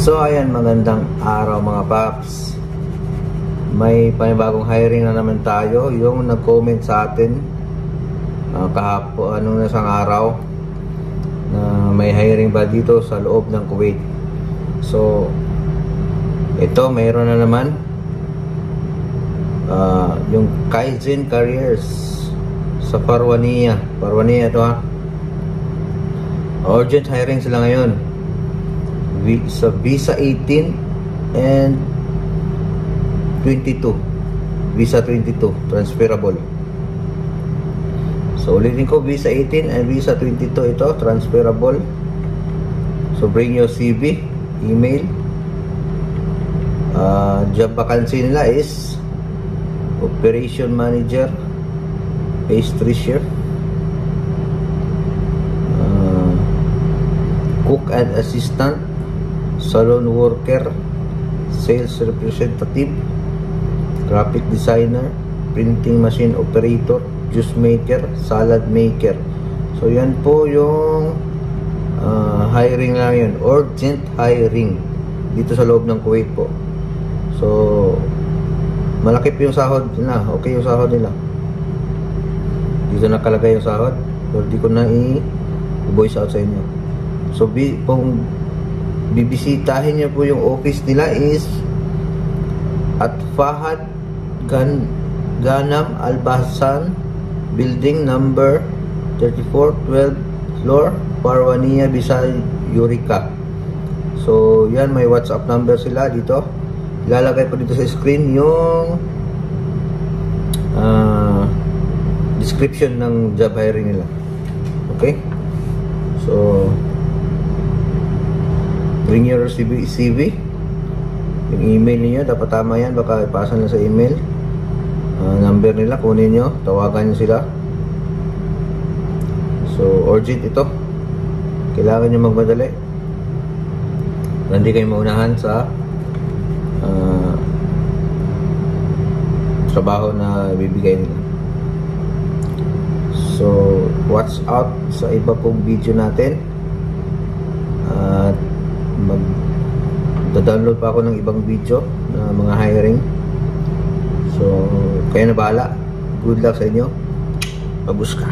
So ayan, magandang araw mga paps. May panibagong hiring na naman tayo. Yung nag-comment sa atin kahapon, isang araw, na may hiring ba dito sa loob ng Kuwait. So ito, mayroon na naman yung Kaizen Careers sa Parwania ito ha. Urgent hiring sila ngayon sa visa 18 and 22, visa 22 transferable. So ulitin ko, visa 18 and visa 22 ito transferable. So bring your CV, email. Job vacancy nila is operation manager, pastry chef, cook and assistant, salon worker, sales representative, graphic designer, printing machine operator, juice maker, salad maker. So yan po yung hiring na yun, urgent hiring dito sa loob ng Kuwait po. So malaki po yung sahod nila, okay yung sahod nila. Dito nakalagay yung sahod, so di ko na i-voice out sa inyo. So kung bibisitahin niyo po yung office nila is at Fahad Ganam Albasan building number 34, 12th floor, Parwania, Bisay, Eureka. So yan, may WhatsApp number sila dito. Ilalagay ko dito sa screen yung description ng job hiring nila. Okay, so bring your CV. Yung email niyo dapat tama yan, baka ipasa na sa email. Number nila kunin nyo, tawagan nyo sila. So urgent ito, kailangan nyo magmadali, hindi kayo maunahan sa trabaho na bibigay nila. So watch out sa iba pong video natin, at mag-download pa ako ng ibang video na mga hiring. So kayo na bahala. Good luck sa inyo. Pabuska.